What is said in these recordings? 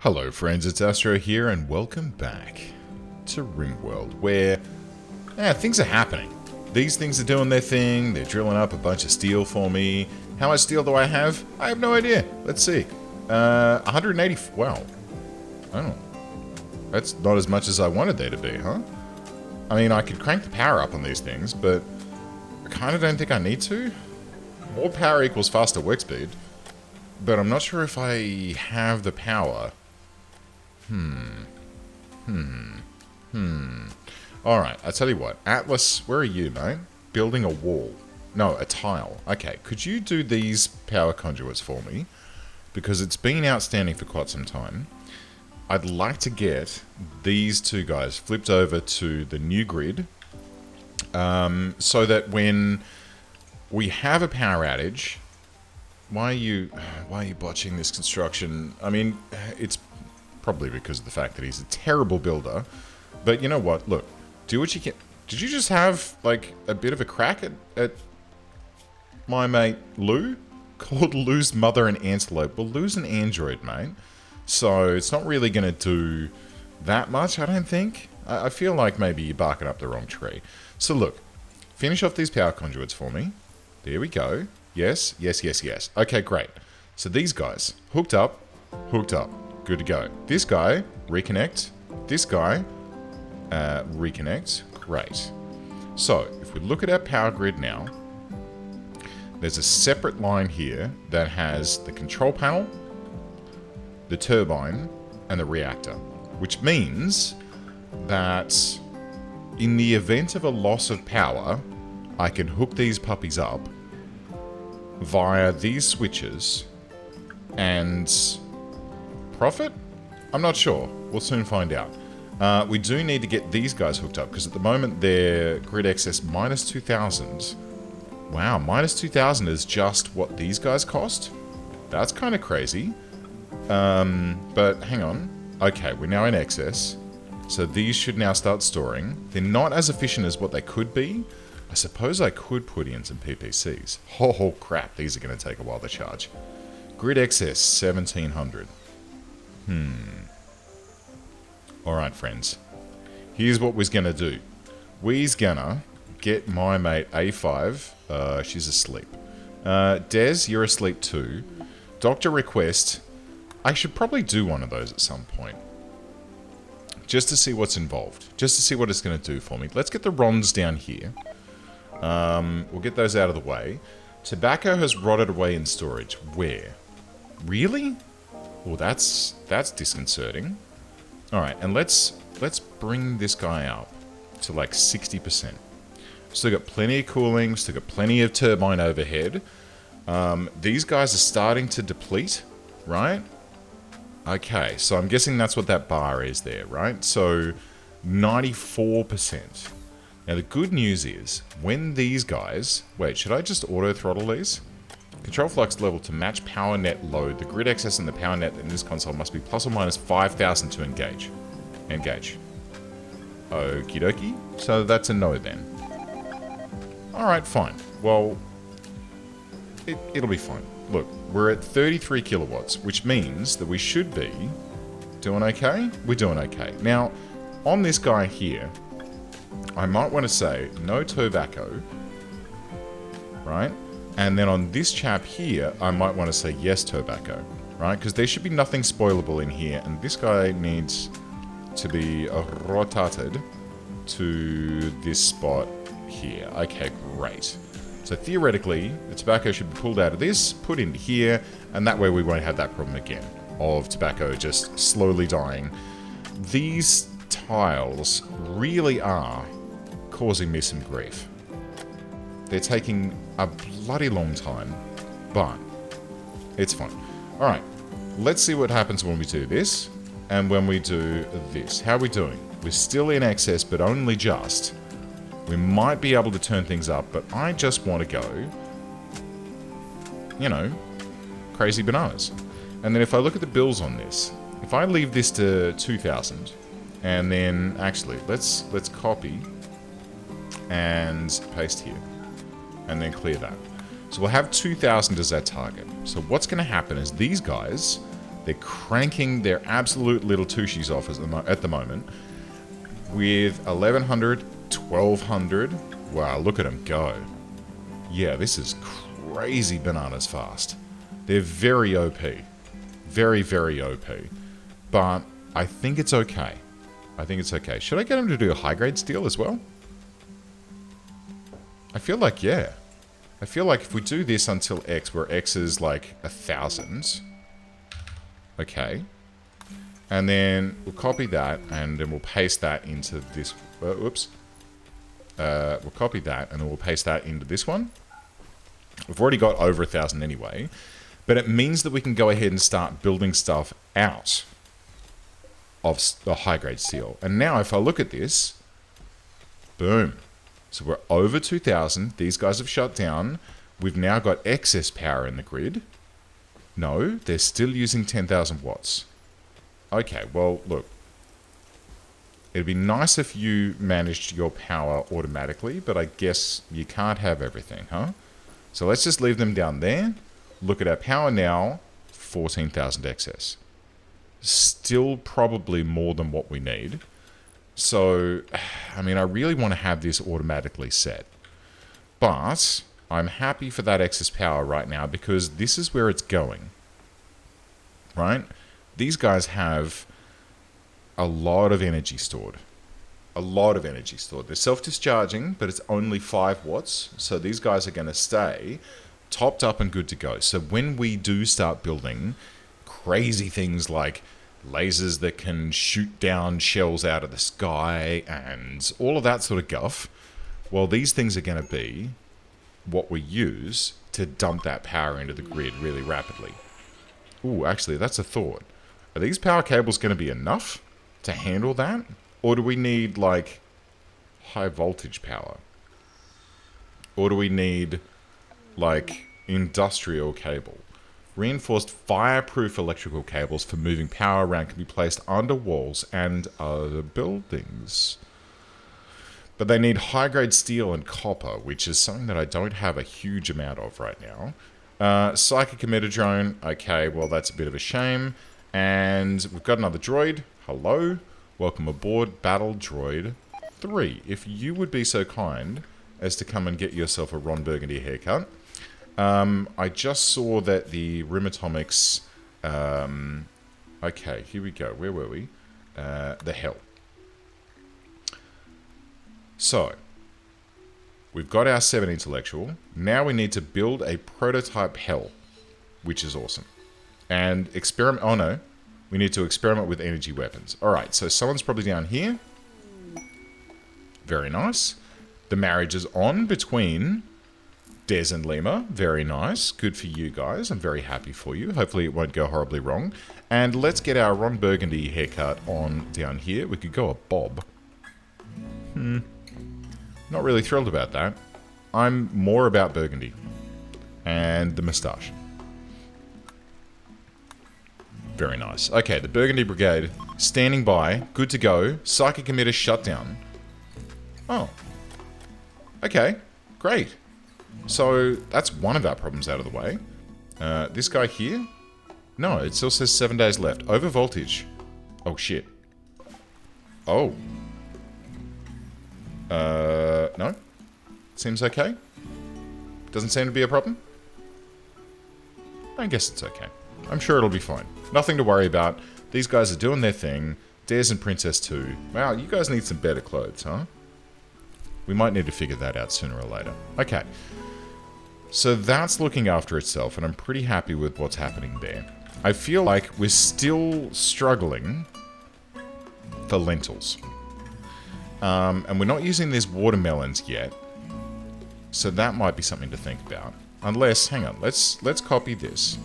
Hello friends, it's Astro here and welcome back to Rimworld, where things are happening. These things are doing their thing, they're drilling up a bunch of steel for me. How much steel do I have? I have no idea. Let's see. 180, wow. Oh, that's not as much as I wanted there to be, huh? I mean, I could crank the power up on these things, but I kind of don't think I need to. More power equals faster work speed, but I'm not sure if I have the power. Alright, I tell you what. Atlas, where are you, mate? Building a wall. No, a tile. Okay, could you do these power conduits for me? Because it's been outstanding for quite some time. I'd like to get these two guys flipped over to the new grid. So that when we have a power outage... Why are you botching this construction? I mean, it's probably because of the fact that he's a terrible builder. But you know what? Look, do what you can. Did you just have, like, a bit of a crack at my mate Lou? Called Lou's mother an antelope. Well, Lou's an android, mate. So it's not really going to do that much, I don't think. I feel like maybe you're barking up the wrong tree. So look, finish off these power conduits for me. There we go. Yes, yes, yes, yes. Okay, great. So these guys, hooked up, good to go. This guy, reconnect. This guy, reconnect. Great. So, if we look at our power grid now, there's a separate line here that has the control panel, the turbine, and the reactor. Which means that in the event of a loss of power, I can hook these puppies up via these switches and profit? I'm not sure. We'll soon find out. We do need to get these guys hooked up because at the moment they're grid excess minus 2,000. Wow, minus 2,000 is just what these guys cost? That's kind of crazy. But hang on. Okay, we're now in excess. So these should now start storing. They're not as efficient as what they could be. I suppose I could put in some PPCs. Oh crap, these are going to take a while to charge. Grid excess, 1,700. Alright friends, here's what we're going to do. We's gonna get my mate A5, she's asleep. Des, you're asleep too. Doctor request, I should probably do one of those at some point. Just to see what's involved. Just to see what it's going to do for me. Let's get the Rons down here. We'll get those out of the way. Tobacco has rotted away in storage. Where? Really? Well, that's disconcerting. Alright, and let's bring this guy up to like 60%. Still got plenty of cooling, still got plenty of turbine overhead. These guys are starting to deplete, right? Okay, so I'm guessing that's what that bar is there, right? So, 94%. Now the good news is, when these guys... Wait, should I just auto-throttle these? Control flux level to match power net load. The grid excess and the power net in this console must be plus or minus 5,000 to engage. Engage. Okie dokie. So that's a no then. Alright, fine. Well, it'll be fine. Look, we're at 33 kilowatts, which means that we should be doing okay. We're doing okay. Now, on this guy here... I might want to say no tobacco, right? And then on this chap here, I might want to say yes tobacco, right? Because there should be nothing spoilable in here, and this guy needs to be rotated to this spot here. Okay, great. So theoretically, the tobacco should be pulled out of this, put into here, and that way we won't have that problem again of tobacco just slowly dying. These tiles really are causing me some grief. They're taking a bloody long time, but it's fine. Alright, let's see what happens when we do this, and when we do this. How are we doing? We're still in excess, but only just. We might be able to turn things up, but I just want to go, you know, crazy bananas. And then if I look at the bills on this, if I leave this to 2,000, and then, actually, let's copy and paste here. And then clear that. So we'll have 2,000 as our target. So what's going to happen is these guys, They're cranking their absolute little tushies off at the moment. With 1100, 1200. Wow, look at them go. Yeah, this is crazy bananas fast. They're very OP. Very, very OP. But I think it's okay. I think it's okay. Should I get them to do a high-grade steel as well? I feel like, yeah. I feel like if we do this until X, where X is like 1,000. Okay. And then we'll copy that, and then we'll paste that into this... Oops. We'll copy that, and then we'll paste that into this one. We've already got over 1,000 anyway. But it means that we can go ahead and start building stuff out of the high-grade steel. And now if I look at this... Boom. So we're over 2,000. These guys have shut down. We've now got excess power in the grid. No, they're still using 10,000 watts. Okay, well, look. It'd be nice if you managed your power automatically, but I guess you can't have everything, huh? So let's just leave them down there. Look at our power now. 14,000 excess. Still probably more than what we need. So, I mean, I really want to have this automatically set. But I'm happy for that excess power right now because this is where it's going. Right? These guys have a lot of energy stored. A lot of energy stored. They're self-discharging, but it's only 5 watts. So these guys are going to stay topped up and good to go. So when we do start building crazy things like lasers that can shoot down shells out of the sky and all of that sort of guff, well, these things are going to be what we use to dump that power into the grid really rapidly. Ooh, actually, that's a thought. Are these power cables going to be enough to handle that? Or do we need, like, high voltage power? Or do we need, like, industrial cable? Reinforced fireproof electrical cables for moving power around can be placed under walls and other buildings. But they need high-grade steel and copper, which is something that I don't have a huge amount of right now. Psychic emitter drone. Okay, well, that's a bit of a shame. And we've got another droid. Hello. Welcome aboard, Battle Droid 3. If you would be so kind as to come and get yourself a Ron Burgundy haircut. I just saw that the Rimatomics... okay, here we go. Where were we? The Hell. So, we've got our 7 intellectual. Now we need to build a prototype Hell, which is awesome. And experiment... Oh, no. We need to experiment with energy weapons. Alright, so someone's probably down here. Very nice. The marriage is on between Des and Lima. Very nice. Good for you guys. I'm very happy for you. Hopefully it won't go horribly wrong. And let's get our Ron Burgundy haircut on down here. We could go a bob. Not really thrilled about that. I'm more about Burgundy. And the moustache. Very nice. Okay, the Burgundy Brigade, standing by, good to go. Psychic emitter shut down. Oh. Okay, great. So, that's one of our problems out of the way. This guy here? No, it still says 7 days left. Over voltage. Oh, shit. Oh. No? Seems okay? Doesn't seem to be a problem? I guess it's okay. I'm sure it'll be fine. Nothing to worry about. These guys are doing their thing. Des and Princess 2. Wow, you guys need some better clothes, huh? We might need to figure that out sooner or later. Okay. So that's looking after itself, and I'm pretty happy with what's happening there. I feel like we're still struggling for lentils. And we're not using these watermelons yet. So that might be something to think about. Unless, hang on, let's copy this.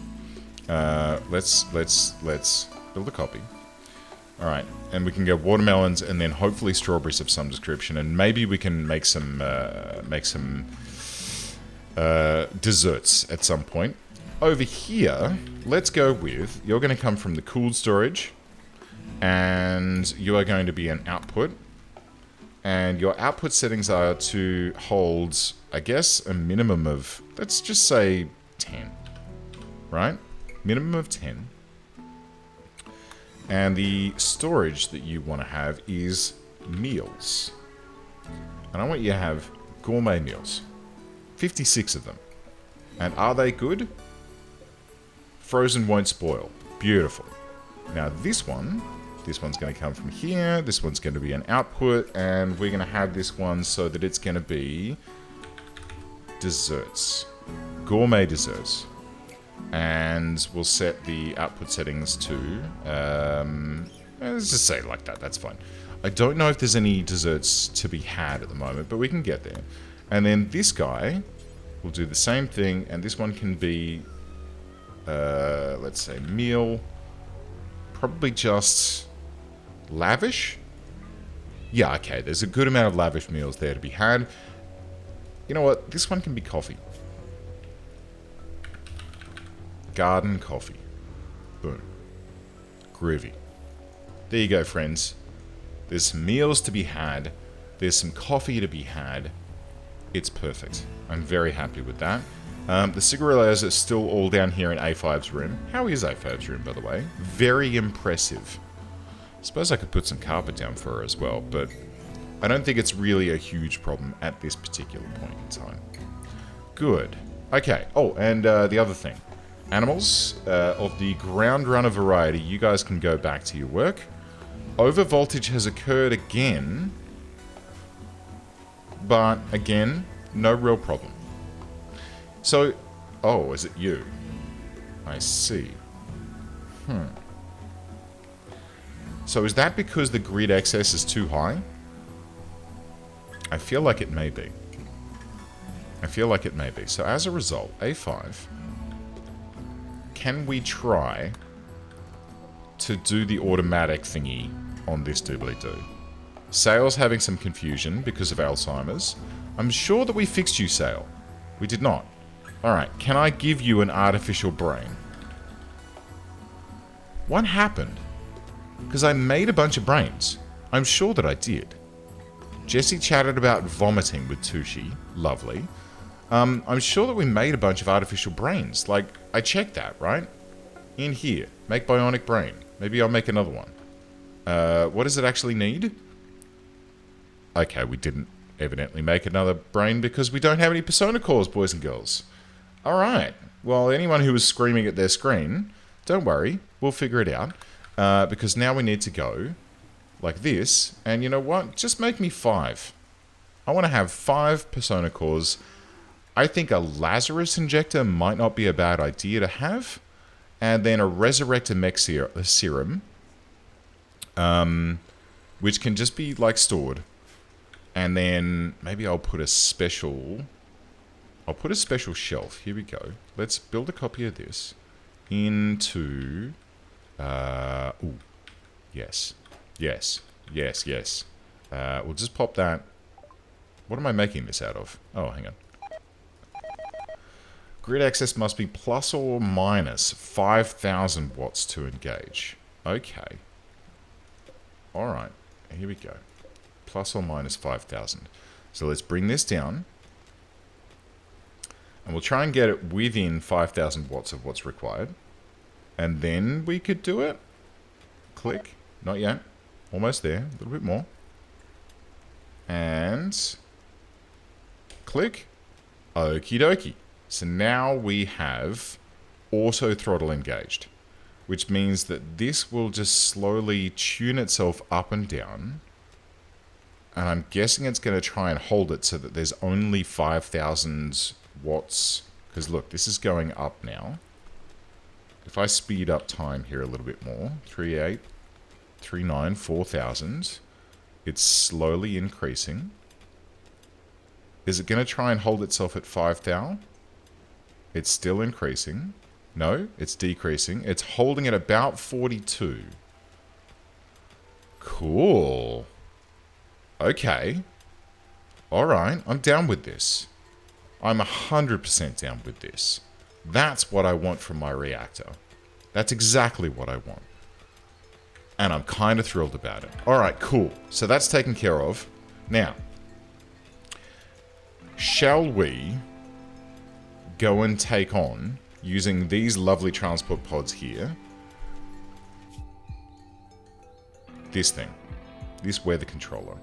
Let's build a copy. Alright, and we can get watermelons and then hopefully strawberries of some description, and maybe we can make some desserts at some point. Over here, let's go with, you're going to come from the cooled storage, and you are going to be an output, and your output settings are to hold, I guess, a minimum of, let's just say 10, right? Minimum of 10. And the storage that you want to have is meals. And I want you to have gourmet meals. 56 of them. And are they good? Frozen won't spoil. Beautiful. Now this one's going to come from here. This one's going to be an output. And we're going to have this one so that it's going to be desserts. Gourmet desserts. And we'll set the output settings to, let's just say it like that, that's fine. I don't know if there's any desserts to be had at the moment, but we can get there. And then this guy will do the same thing, and this one can be, let's say meal, probably just lavish? Yeah, okay, there's a good amount of lavish meals there to be had. You know what, this one can be coffee. Garden coffee. Boom. Groovy. There you go, friends. There's some meals to be had. There's some coffee to be had. It's perfect. I'm very happy with that. The cigarillos are still all down here in A5's room. How is A5's room, by the way? Very impressive. I suppose I could put some carpet down for her as well, but I don't think it's really a huge problem at this particular point in time. Good. Okay. Oh, and the other thing. Animals of the ground runner variety, you guys can go back to your work. Overvoltage has occurred again, but again, no real problem. So, oh, is it you? I see. So is that because the grid excess is too high? I feel like it may be. I feel like it may be. So as a result, A5... can we try to do the automatic thingy on this doobly-doo? Sale's having some confusion because of Alzheimer's. I'm sure that we fixed you, Sale. We did not. Alright, can I give you an artificial brain? What happened? Because I made a bunch of brains. I'm sure that I did. Jesse chatted about vomiting with Tushi. Lovely. I'm sure that we made a bunch of artificial brains. Like, I checked that, right? In here. Make bionic brain. Maybe I'll make another one. What does it actually need? Okay, we didn't evidently make another brain because we don't have any persona cores, boys and girls. Alright. Well, anyone who was screaming at their screen, don't worry. We'll figure it out. Because now we need to go like this. And you know what? Just make me 5. I want to have 5 persona cores. I think a Lazarus injector might not be a bad idea to have. And then a Resurrector Mech Serum. Which can just be, like, stored. And then maybe I'll put a special... I'll put a special shelf. Here we go. Let's build a copy of this into... ooh. Yes. Yes. Yes, yes. We'll just pop that... What am I making this out of? Oh, hang on. Grid access must be plus or minus 5,000 watts to engage. Okay. Alright. Here we go. Plus or minus 5,000. So let's bring this down. And we'll try and get it within 5,000 watts of what's required. And then we could do it. Click. Not yet. Almost there. A little bit more. And... click. Okie dokie. So now we have auto throttle engaged, which means that this will just slowly tune itself up and down. And I'm guessing it's going to try and hold it so that there's only 5,000 watts. Because look, this is going up now. If I speed up time here a little bit more, 3.8, 3.9, 4,000. It's slowly increasing. Is it going to try and hold itself at 5,000? It's still increasing. No, it's decreasing. It's holding at about 42. Cool. Okay. Alright, I'm down with this. I'm 100% down with this. That's what I want from my reactor. That's exactly what I want. And I'm kind of thrilled about it. Alright, cool. So that's taken care of. Now, shall we go and take on, using these lovely transport pods here, this thing. This weather controller.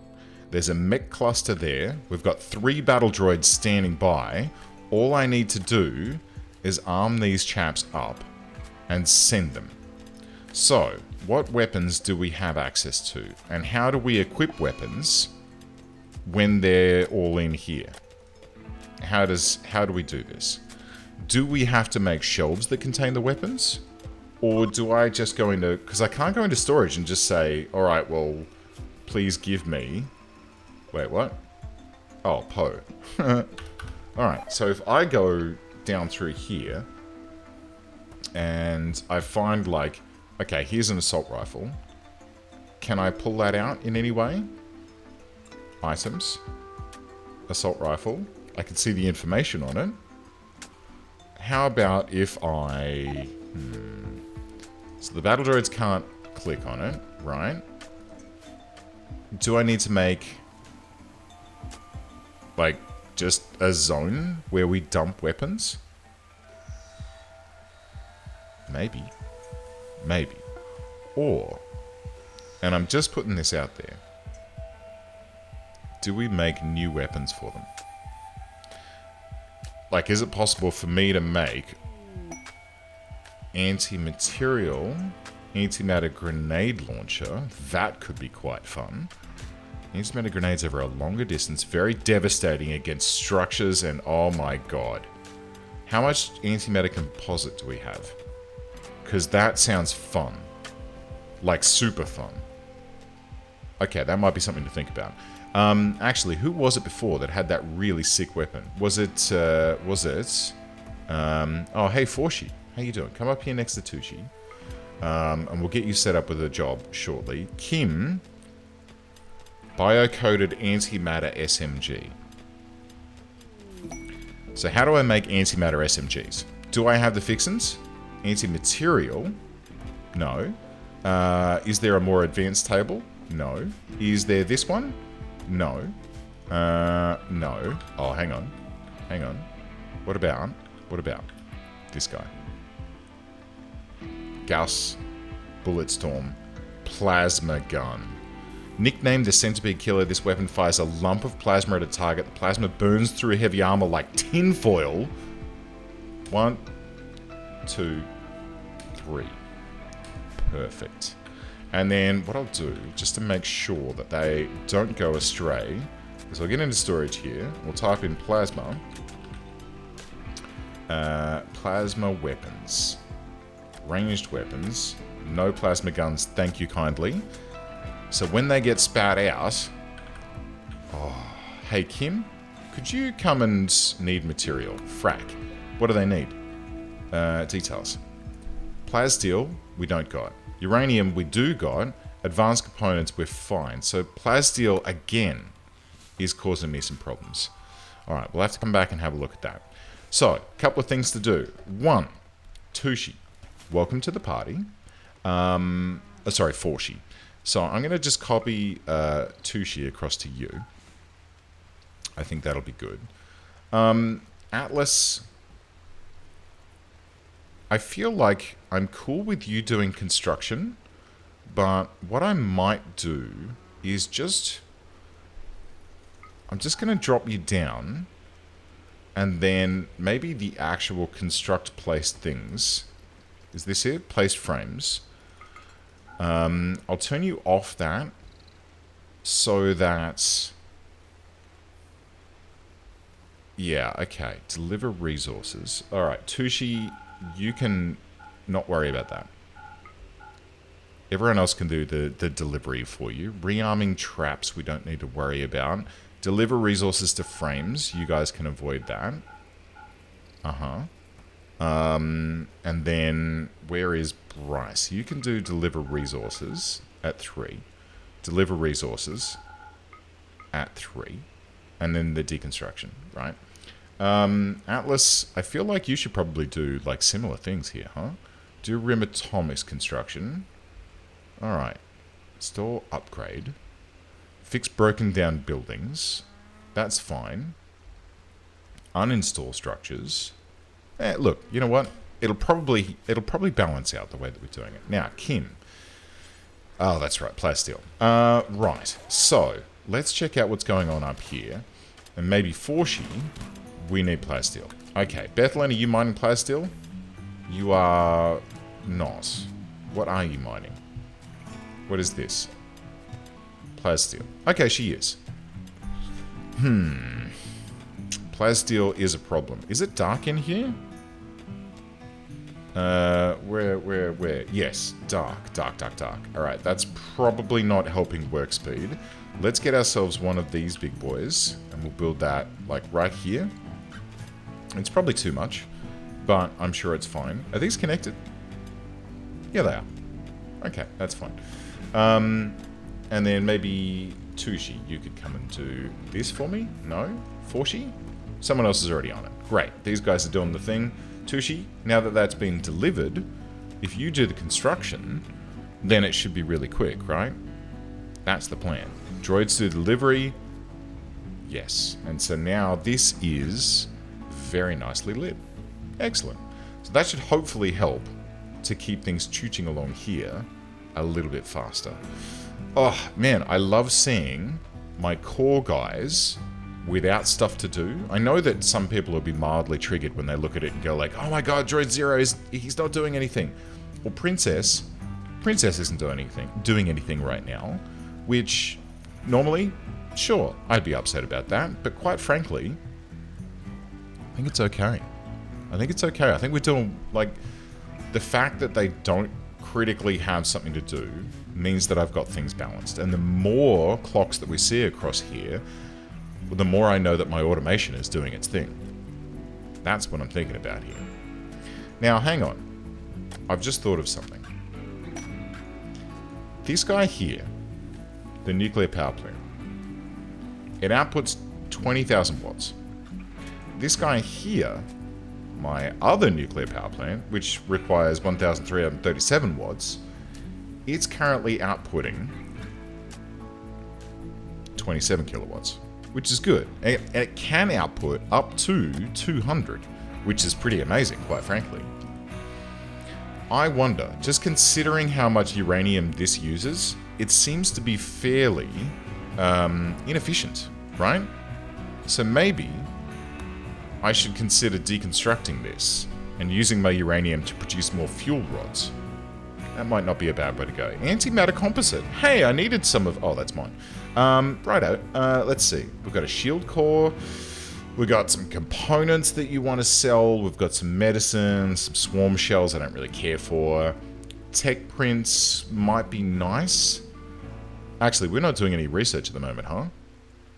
There's a mech cluster there. We've got 3 battle droids standing by. All I need to do is arm these chaps up and send them. So, what weapons do we have access to? And how do we equip weapons when they're all in here? How do we do this? Do we have to make shelves that contain the weapons? Or do I just go into... Because I can't go into storage and just say, alright, well, please give me... Wait, what? Oh, Poe. Alright, so if I go down through here and I find, like, okay, here's an assault rifle. Can I pull that out in any way? Items. Assault rifle. I can see the information on it. How about if I... So the battle droids can't click on it, right? Do I need to make... like, just a zone where we dump weapons? Maybe. Maybe. Or, and I'm just putting this out there, do we make new weapons for them? Like, is it possible for me to make anti-material, antimatter grenade launcher? That could be quite fun. Antimatter grenades over a longer distance, very devastating against structures, and oh my god. How much antimatter composite do we have? Because that sounds fun. Like, super fun. Okay, that might be something to think about. Actually, who was it before that had that really sick weapon? Was it, oh, hey, Forshi. How you doing? Come up here next to Tushi. And we'll get you set up with a job shortly. Kim, bio-coded antimatter SMG. So how do I make antimatter SMGs? Do I have the fixins? Anti-material? No. Is there a more advanced table? No. Is there this one? No. No. Oh, hang on. Hang on. What about this guy? Gauss, Bulletstorm, Plasma Gun. Nicknamed the Centipede Killer, this weapon fires a lump of plasma at a target. The plasma burns through heavy armor like tinfoil. 1, 2, 3. Perfect. And then what I'll do, just to make sure that they don't go astray, is I'll get into storage here. We'll type in plasma. Plasma weapons. Ranged weapons. No plasma guns, thank you kindly. So when they get spat out... Oh, hey Kim, could you come and need material? Frack. What do they need? Details. Plassteel, we don't got. Uranium, we do got. Advanced components, we're fine. So Plassteel, again, is causing me some problems. Alright, we'll have to come back and have a look at that. So, a couple of things to do. 1, Tushi, welcome to the party. Sorry, Forshi. So I'm going to just copy Tushi across to you. I think that'll be good. Atlas, I feel like I'm cool with you doing construction, but what I might do is I'm just going to drop you down, and then maybe the actual construct placed things. Is this it? Placed frames. I'll turn you off that so that... Yeah, okay. Deliver resources. Alright, Tushi, you can not worry about that. Everyone else can do the delivery for you. Rearming traps we don't need to worry about. Deliver resources to frames. You guys can avoid that. And then, where is Bryce? You can do deliver resources at 3. Deliver resources at 3. And then the deconstruction, right? Atlas, I feel like you should probably do, like, similar things here, huh? Do Rim Atomics construction. Alright. Store upgrade. Fix broken down buildings. That's fine. Uninstall structures. Look, you know what? It'll probably balance out the way that we're doing it. Now, Kim. Oh, that's right, plasteel. Right. So, let's check out what's going on up here. And maybe for she, we need plasteel. Okay, Bethlehem, are you mining plasteel? You are not. What are you mining? What is this? Plasteel. Okay, she is. Plasteel is a problem. Is it dark in here? Where? Yes, dark. Alright, that's probably not helping work speed. Let's get ourselves one of these big boys, and we'll build that, like, right here. It's probably too much, but I'm sure it's fine. Are these connected? Yeah, they are. Okay, that's fine. And then maybe Tushi, you could come and do this for me? No? Forshi? Someone else is already on it. Great, these guys are doing the thing. Tushi, now that that's been delivered, if you do the construction, then it should be really quick, right? That's the plan. Droids do delivery. Yes. And so now this is very nicely lit. Excellent. So that should hopefully help to keep things chooching along here a little bit faster. Oh, man, I love seeing my core guys without stuff to do. I know that some people will be mildly triggered when they look at it and go like, oh my god, Droid Zero, he's not doing anything. Well, Princess isn't doing anything right now, which normally, sure, I'd be upset about that, but quite frankly, I think it's okay. I think we're doing, like, the fact that they don't critically have something to do means that I've got things balanced. And the more clocks that we see across here, the more I know that my automation is doing its thing. That's what I'm thinking about here. Now, hang on. I've just thought of something. This guy here, the nuclear power plant, it outputs 20,000 watts. This guy here, my other nuclear power plant, which requires 1,337 watts, it's currently outputting 27 kilowatts, which is good. And it can output up to 200, which is pretty amazing, quite frankly. I wonder, just considering how much uranium this uses, it seems to be fairly inefficient, right? So maybe I should consider deconstructing this and using my uranium to produce more fuel rods. That might not be a bad way to go. Antimatter composite. Hey, I needed some of... Oh, that's mine. Righto. Let's see. We've got a shield core. We've got some components that you want to sell. We've got some medicine, some swarm shells I don't really care for. Tech prints might be nice. Actually, we're not doing any research at the moment, huh?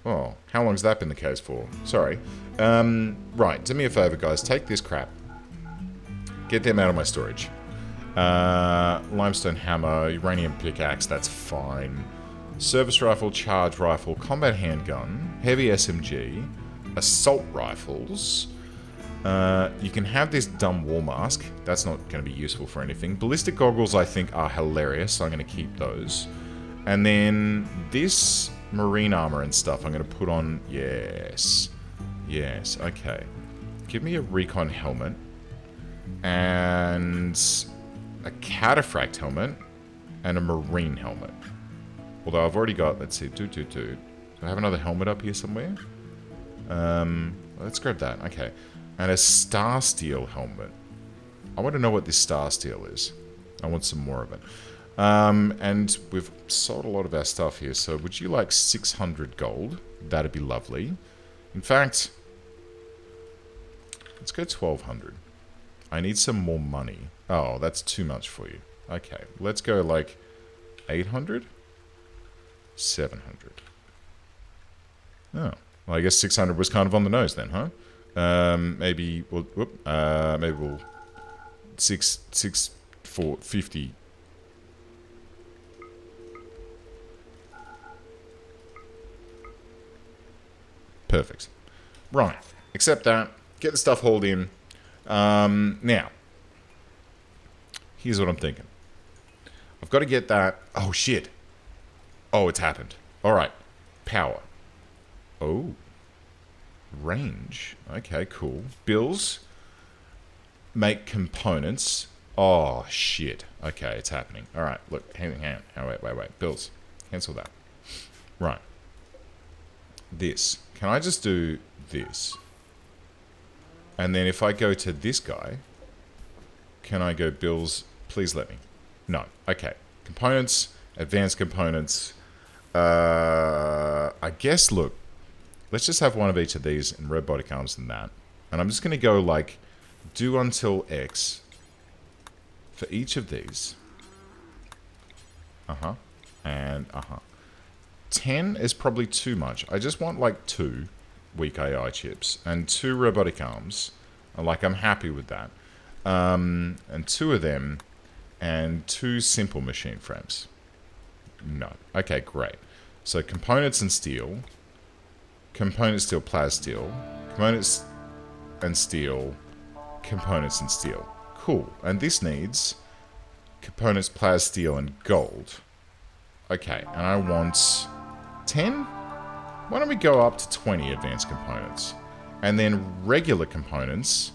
Oh, how long's that been the case for? Sorry. Right, do me a favor, guys. Take this crap. Get them out of my storage. Limestone hammer, uranium pickaxe, that's fine. Service rifle, charge rifle, combat handgun, heavy SMG, assault rifles. You can have this dumb wall mask. That's not going to be useful for anything. Ballistic goggles, I think, are hilarious, so I'm going to keep those. And then this marine armor and stuff I'm going to put on... Yes. Yes, okay. Give me a recon helmet. And a cataphract helmet. And a marine helmet. Although I've already got... Let's see. Do I have another helmet up here somewhere? Let's grab that. Okay. And a star steel helmet. I want to know what this star steel is. I want some more of it. And we've sold a lot of our stuff here, so would you like 600 gold? That'd be lovely. In fact, let's go 1,200. I need some more money. Oh, that's too much for you. Okay, let's go like 800? 700. Oh, well, I guess 600 was kind of on the nose then, huh? Maybe we'll, maybe we'll 450. Perfect. Right. Accept that. Get the stuff hauled in. Now, here's what I'm thinking. I've got to get that... Oh, shit. Oh, it's happened. All right. Power. Oh. Range. Okay, cool. Bills. Make components. Oh, shit. Okay, it's happening. All right, look, hang on. Oh, wait. Bills. Cancel that. Right. This. Can I just do this? And then if I go to this guy, can I go bills? Please let me. No. Okay. Components, advanced components. I guess, look, let's just have one of each of these in robotic arms and that. And I'm just going to go like do until X for each of these. And 10 is probably too much. I just want like 2 weak AI chips and 2 robotic arms. Like, I'm happy with that. And 2 of them and 2 simple machine frames. No. Okay, great. So components and steel. Components, steel, plas steel. Components and steel. Components and steel. Cool. And this needs components, plas steel, and gold. Okay, and I want 10? Why don't we go up to 20 advanced components? And then regular components,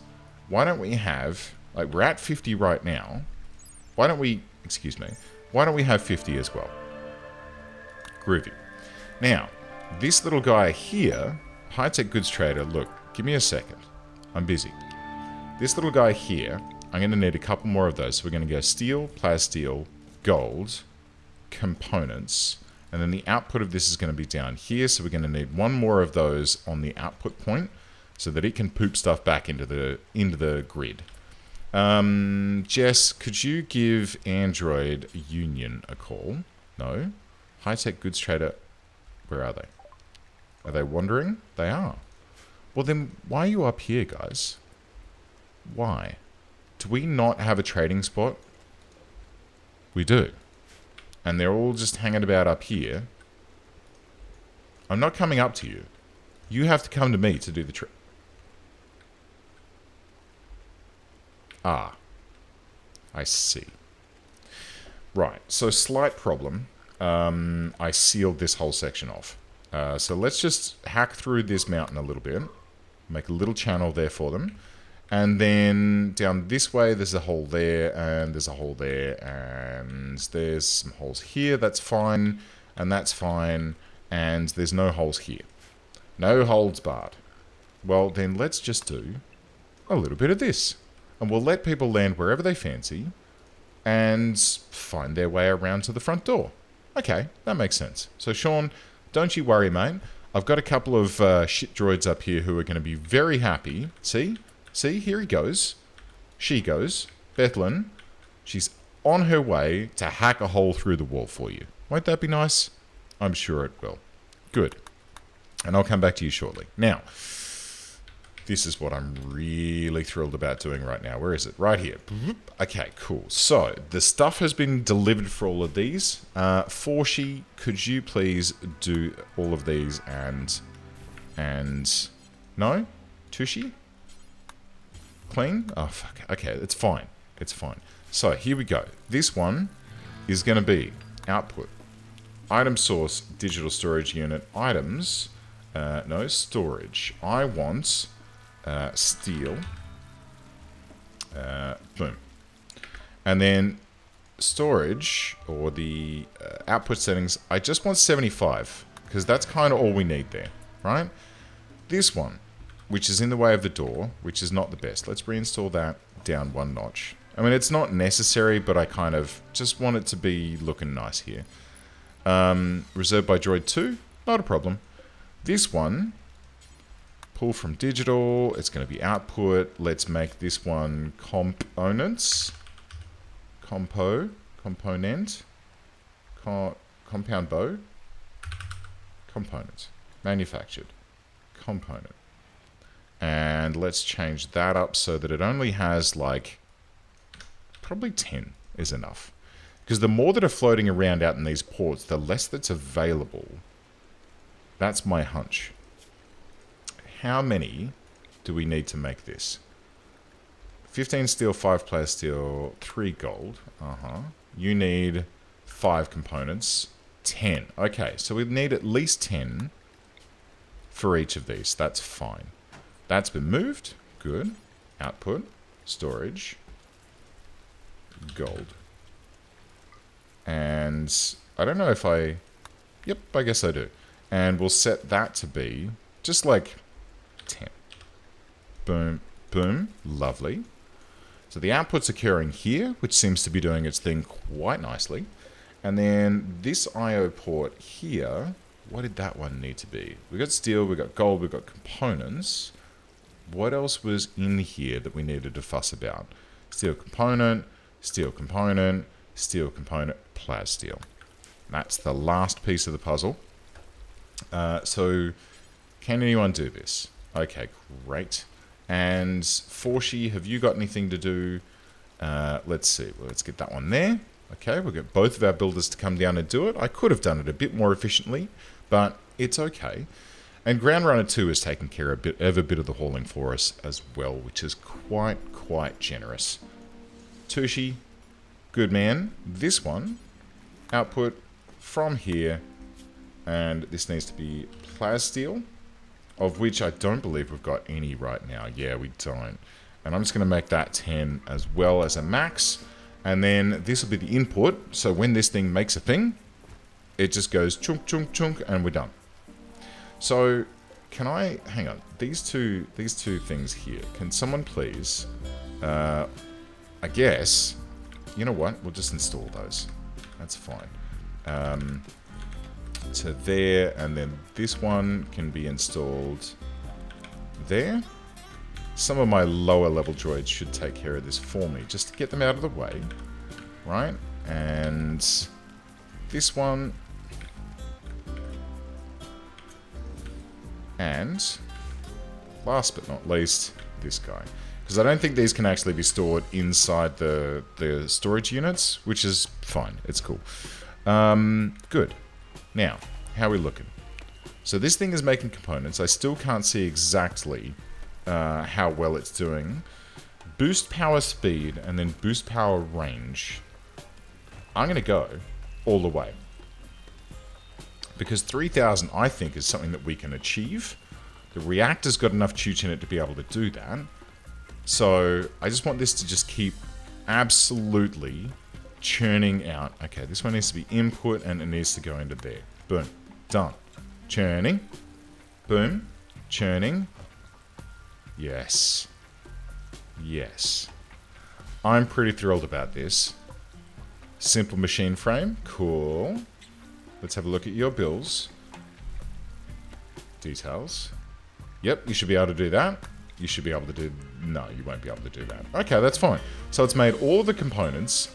why don't we have, like, we're at 50 right now. Why don't we have 50 as well? Groovy. Now, this little guy here, high-tech goods trader, look, give me a second. I'm busy. This little guy here, I'm going to need a couple more of those. So we're going to go steel, plas steel, gold, components, and then the output of this is going to be down here. So we're going to need 1 more of those on the output point so that it can poop stuff back into the grid. Jess, could you give Android Union a call? No. High-tech goods trader, where are they? Are they wandering? They are. Well then, why are you up here, guys? Why? Do we not have a trading spot? We do. And they're all just hanging about up here. I'm not coming up to you. You have to come to me to do the trick. Ah. I see. Right, so slight problem. I sealed this whole section off. So let's just hack through this mountain a little bit. Make a little channel there for them. And then down this way, there's a hole there, and there's a hole there, and there's some holes here. That's fine, and that's fine, and there's no holes here. No holds barred. Well, then let's just do a little bit of this. And we'll let people land wherever they fancy and find their way around to the front door. Okay, that makes sense. So, Sean, don't you worry, mate. I've got a couple of shit droids up here who are going to be very happy. See? See, here he goes. She goes. Bethlen. She's on her way to hack a hole through the wall for you. Won't that be nice? I'm sure it will. Good. And I'll come back to you shortly. Now, this is what I'm really thrilled about doing right now. Where is it? Right here. Okay, cool. So, the stuff has been delivered for all of these. Forshi, could you please do all of these and... No? Tushy? Clean? Oh, fuck. Okay, it's fine. It's fine. So, here we go. This one is going to be output. Item source, digital storage unit. Items. No, storage. I want steel. Boom. And then storage, or the output settings, I just want 75. Because that's kind of all we need there. Right? This one, which is in the way of the door, which is not the best. Let's reinstall that down 1 notch. I mean, it's not necessary, but I kind of just want it to be looking nice here. Reserved by Droid 2, not a problem. This one, pull from digital, it's going to be output. Let's make this one components. Component. Compound bow. Components. Manufactured. Component. And let's change that up so that it only has like, probably 10 is enough. Because the more that are floating around out in these ports, the less that's available. That's my hunch. How many do we need to make this? 15 steel, 5 plas steel, 3 gold. You need 5 components. 10. Okay, so we need at least 10 for each of these. That's fine. That's been moved. Good. Output. Storage. gold. And I don't know if I... Yep, I guess I do. And we'll set that to be just like 10. Boom, boom, lovely. So the output's occurring here, which seems to be doing its thing quite nicely. And then this I/O port here, what did that one need to be? We got steel, we got gold, we got components. What else was in here that we needed to fuss about? Steel component, steel component, steel component, plas steel. That's the last piece of the puzzle. So, can anyone do this? Okay, great. And Forshi, have you got anything to do? Let's see. Well, let's get that one there. Okay, we'll get both of our builders to come down and do it. I could have done it a bit more efficiently, but it's okay. And Ground Runner 2 has taken care of a bit of the hauling for us as well, which is quite generous. Tushi, good man. This one, output from here, and this needs to be plas steel, of which I don't believe we've got any right now. Yeah, we don't. And I'm just going to make that 10 as well as a max. And then this will be the input. So when this thing makes a thing, it just goes chunk, chunk, chunk, and we're done. So can I... Hang on. These two things here. Can someone please... I guess... You know what? We'll just install those. That's fine. To there, and then this one can be installed there. Some of my lower level droids should take care of this for me, just to get them out of the way, right? And this one, and last but not least, this guy. Because I don't think these can actually be stored inside the storage units, which is fine, it's cool. Good. Now, how are we looking? So this thing is making components. I still can't see exactly how well it's doing. Boost power speed and then boost power range. I'm going to go all the way. Because 3000, I think, is something that we can achieve. The reactor's got enough chooch in it to be able to do that. So I just want this to just keep absolutely churning out. Okay, this one needs to be input and it needs to go into there. Boom. Done. Churning. Boom. Churning. Yes. Yes. I'm pretty thrilled about this. Simple machine frame. Cool. Let's have a look at your bills. Details. Yep, you should be able to do that. You should be able to do... No, you won't be able to do that. Okay, that's fine. So it's made all of the components,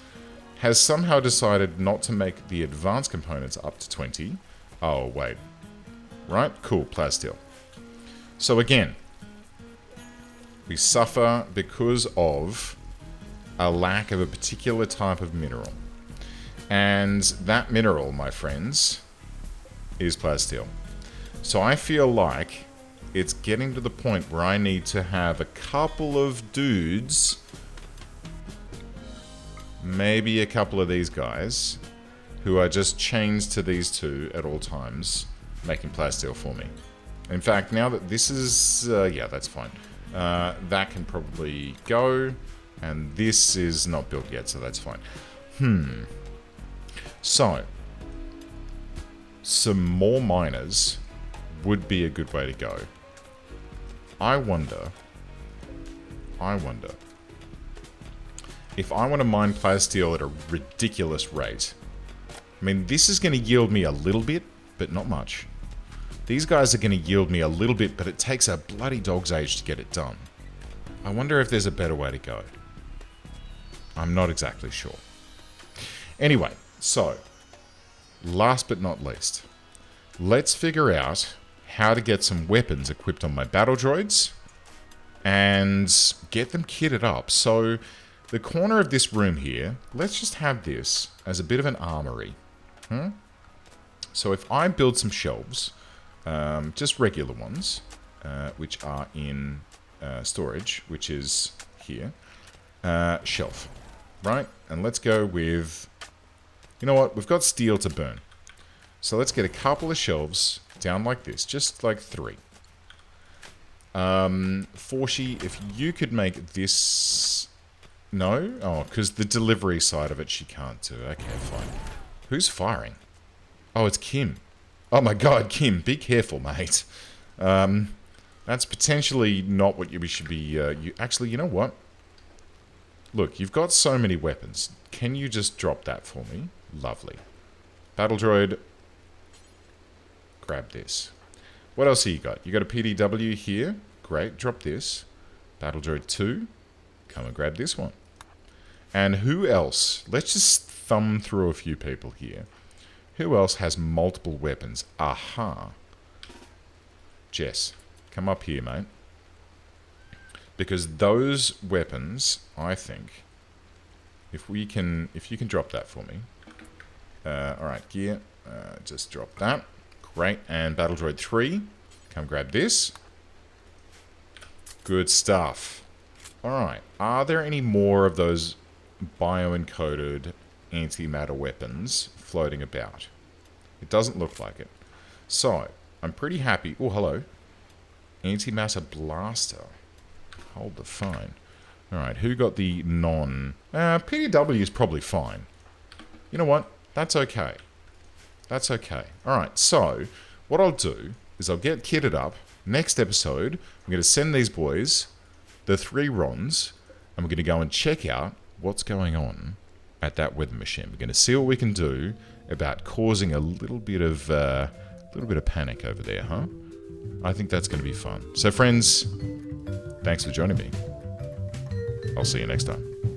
has somehow decided not to make the advanced components up to 20. Oh, wait. Right? Cool, plas steel. So again, we suffer because of a lack of a particular type of mineral. And that mineral, my friends, is plas steel. So I feel like it's getting to the point where I need to have a couple of dudes, maybe a couple of these guys, who are just chained to these two at all times, making plas steel for me. In fact, now that this is... yeah, that's fine. That can probably go, and this is not built yet, so that's fine. So, some more miners would be a good way to go. I wonder if I want to mine plas steel at a ridiculous rate. I mean, this is going to yield me a little bit, but not much. These guys are going to yield me a little bit, but it takes a bloody dog's age to get it done. I wonder if there's a better way to go. I'm not exactly sure. Anyway, so, last but not least, let's figure out how to get some weapons equipped on my battle droids and get them kitted up. So, the corner of this room here, let's just have this as a bit of an armory. So if I build some shelves, just regular ones, which are in storage, which is here, shelf, right? And let's go with, you know what, we've got steel to burn. So let's get a couple of shelves down like this, just like 3. Forshi, if you could make this No? Oh, because the delivery side of it she can't do. Okay, fine. Who's firing? Oh, it's Kim. Oh my god, Kim, be careful, mate. That's potentially not what we should be... actually, you know what? Look, you've got so many weapons. Can you just drop that for me? Lovely. Battle droid. Grab this. What else have you got? You got a PDW here. Great, drop this. Battle droid 2. Come and grab this one. And who else? Let's just thumb through a few people here. Who else has multiple weapons? Aha. Jess, come up here, mate. Because those weapons, I think, if you can drop that for me. Alright, gear. Just drop that. Great. And Battle Droid 3. Come grab this. Good stuff. Alright. Are there any more of those bio-encoded antimatter weapons floating about? It doesn't look like it. So, I'm pretty happy. Oh, hello. Antimatter blaster. Hold the phone. Alright, who got the non... PDW is probably fine. You know what? That's okay. That's okay. Alright, so, what I'll do is I'll get kitted up. Next episode, I'm going to send these boys the 3 Rons, and we're going to go and check out what's going on at that weather machine. We're going to see what we can do about causing a little bit of panic over there, huh? I think that's going to be fun. So, friends, thanks for joining me. I'll see you next time.